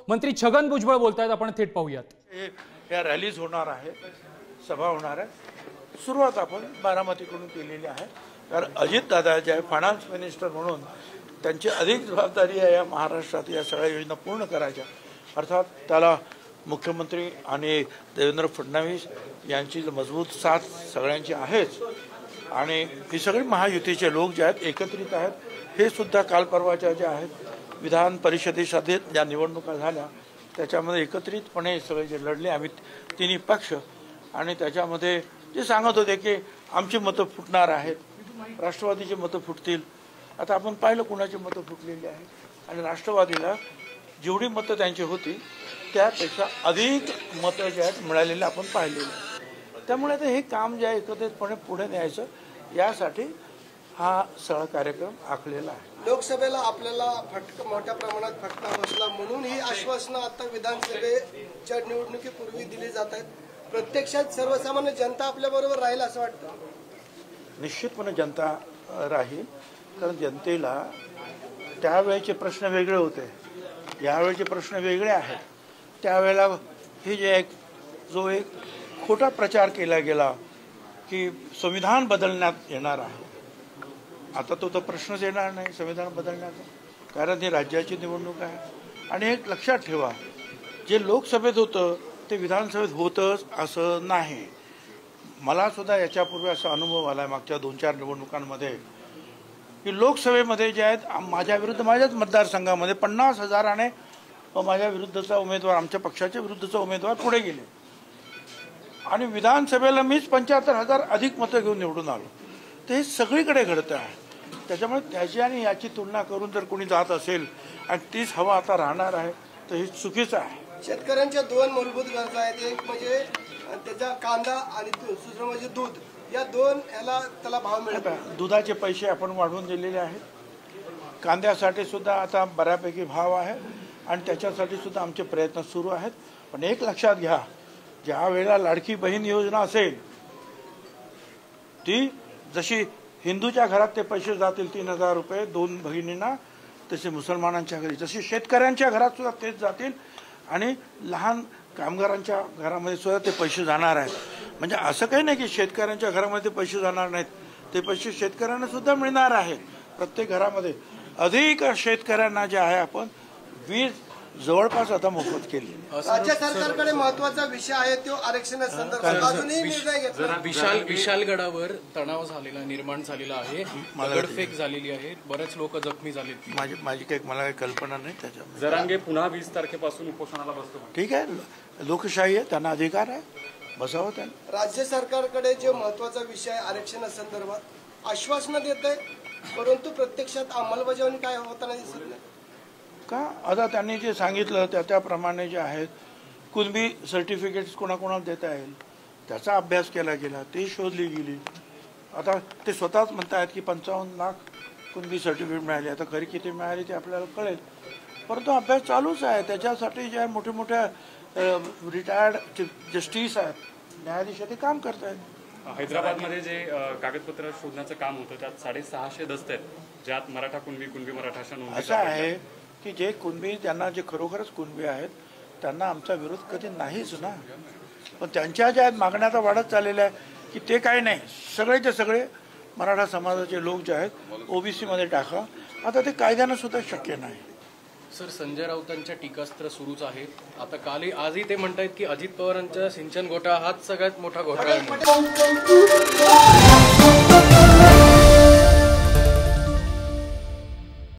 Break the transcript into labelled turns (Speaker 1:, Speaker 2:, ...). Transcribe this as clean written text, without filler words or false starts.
Speaker 1: मंत्री छगन भुजबळ बोलतायत, आपण थेट पाहूयात।
Speaker 2: या रॅलीज होणार आहे, सभा होणार आहे। सुरुवात आपण बारामतीकडून केलेली आहे, कारण अजित दादा जे फायनान्स मिनिस्टर म्हणून त्यांची अधिक जबाबदारी आहे या महाराष्ट्रात या सगळ्या योजना पूर्ण करायच्या। अर्थात त्याला मुख्यमंत्री आणि देवेंद्र फडणवीस यांची मजबूत साथ सगळ्यांची आहेच, आणि ही सगळी महायुतीचे लोक जे आहेत एकत्रित आहेत। हे सुद्धा काल परवाच्या ज्या आहेत विधान परिषदेसाठी ज्या निवडणुका झाल्या त्याच्यामध्ये एकत्रितपणे सगळे जे लढले आम्ही तिन्ही पक्ष, आणि त्याच्यामध्ये जे सांगत होते की आमची मतं फुटणार आहेत, राष्ट्रवादीची मतं फुटतील। आता आपण पाहिलं कुणाची मतं फुटलेली आहेत, आणि राष्ट्रवादीला जेवढी मतं त्यांची होती त्यापेक्षा अधिक मतं जे आहेत मिळालेली आपण पाहिलेली आहे। त्यामुळे आता हे काम जे आहे एकत्रितपणे पुढे न्यायचं यासाठी हा सगळा कार्यक्रम आखलेला आहे।
Speaker 3: लोकसभेला आपल्याला मोठ्या प्रमाणात फटका बसला म्हणून ही आश्वासनं आता विधानसभेच्या निवडणुकीपूर्वी दिली जात आहेत। प्रत्यक्षात सर्वसामान्य जनता आपल्या बरोबर राहील असं वाटतं?
Speaker 2: निश्चितपणे जनता राहील, कारण जनतेला त्यावेळेचे प्रश्न वेगळे होते, यावेळेचे प्रश्न वेगळे आहेत। त्यावेळेला हे जे जो एक खोटा प्रचार केला गेला की संविधान बदलण्यात येणार आहे, आता तो तर प्रश्नच येणार नाही संविधान बदलण्याचा, कारण ही राज्याची निवडणूक आहे। आणि एक लक्षात ठेवा, जे लोकसभेत होतं ते विधानसभेत होतंच असं नाही। मला सुद्धा याच्यापूर्वी असा अनुभव आला मागच्या 2-4 निवडणुकांमध्ये की लोकसभेमध्ये जे आहेत माझ्या विरुद्ध माझ्याच मतदारसंघामध्ये 50,000 माझ्या विरुद्धचा उमेदवार, आमच्या पक्षाच्या विरुद्धचा उमेदवार पुढे गेले, आणि विधानसभेला मीच 75,000 अधिक मतं घेऊन निवडून आलो। तर हे सगळीकडे घडतं आहे। त्याच्यामुळे त्याची आणि याची तुलना करून जर कोणी जात असेल आणि तीच हवा आता राहणार आहे तर हे चुकीचं आहे।
Speaker 3: शेतकऱ्यांच्या 2 मूलभूत गरजा आहेत, एक म्हणजे त्याचा कांदा आणि दुसरं म्हणजे दूध, या 2 याला त्याला भाव मिळत आहे।
Speaker 2: दुधाचे पैसे आपण वाढवून दिलेले आहेत, कांद्यासाठी सुद्धा आता बऱ्यापैकी भाव आहे, आणि त्याच्यासाठी सुद्धा आमचे प्रयत्न सुरू आहेत। पण एक लक्षात घ्या, ज्या वेळेला लाडकी बहीण योजना असेल ती जशी हिंदूच्या घरात ते पैसे जातील 3,000 रुपये 2 बहिणींना, तसे मुसलमानांच्या घरी, जसे शेतकऱ्यांच्या घरात सुद्धा तेच जातील, आणि लहान कामगारांच्या घरामध्ये सुद्धा ते पैसे जाणार आहेत। म्हणजे असं काही नाही की शेतकऱ्यांच्या घरामध्ये ते पैसे जाणार नाहीत, ते पैसे शेतकऱ्यांना सुद्धा मिळणार आहेत। प्रत्येक घरामध्ये अधिक शेतकऱ्यांना जे आहे आपण वीज जवळपास आता मोफत केली।
Speaker 3: राज्य सरकारकडे महत्त्वाचा विषय आहे तो आरक्षणासंदर्भात अजूनही निर्णय घेतला।
Speaker 4: विशालगडावर तणाव झालेला निर्माण झालेला आहे, दगडफेक झालेली आहे, बरेच लोक जखमी झालेत।
Speaker 2: माझी मला काही कल्पना नाही त्याच्यामध्ये।
Speaker 5: जरांगे पुन्हा 20 तारखेपासून उपोषणाला बसतो।
Speaker 2: ठीक आहे, लोकशाही आहे, त्यांना अधिकार आहे, बसावं त्यांना।
Speaker 3: राज्य सरकारकडे जो महत्त्वाचा विषय आरक्षणासंदर्भात आश्वासनं देत आहे, परंतु प्रत्यक्षात अंमलबजावणी काय होताना दिसत नाही
Speaker 2: का? आता त्यांनी जे सांगितलं त्याप्रमाणे जे आहेत कुणबी सर्टिफिकेट्स कोणाकोणाला देता येईल त्याचा अभ्यास केला गेला, ते शोधली गेली। आता ते स्वतःच म्हणतायत की 55 लाख कुणबी सर्टिफिकेट मिळाले, आता खरी किती मिळाली ते आपल्याला कळेल, परंतु अभ्यास चालूच आहे। त्याच्यासाठी जे मोठे मोठ्या रिटायर्ड जस्टिस आहेत, न्यायाधीश ते काम करत आहेत।
Speaker 5: हैदराबादमध्ये जे कागदपत्र शोधण्याचं काम होतं त्यात 650 दस्त आहेत, ज्यात मराठा कुणबी मराठा अशा नोंदी।
Speaker 2: असं आहे की जे कुणबी ज्यांना जे खरोखरच कुणबी आहेत त्यांना आमचा विरोध कधी नाहीच ना, पण त्यांच्या ज्या मागण्या वाढत चाललेल्या आहे की ते काही नाही, सगळेचे सगळे मराठा समाजाचे लोक जे आहेत ओबीसी मध्ये टाका, आता ते कायद्यानं सुद्धा शक्य नाही।
Speaker 4: सर, संजय राऊतांच्या टीकास्त्र सुरूच आहे। आता आजही ते म्हणतायत की अजित पवारांच्या सिंचन घोटाळा हाच सगळ्यात मोठा घोटाळा आहे।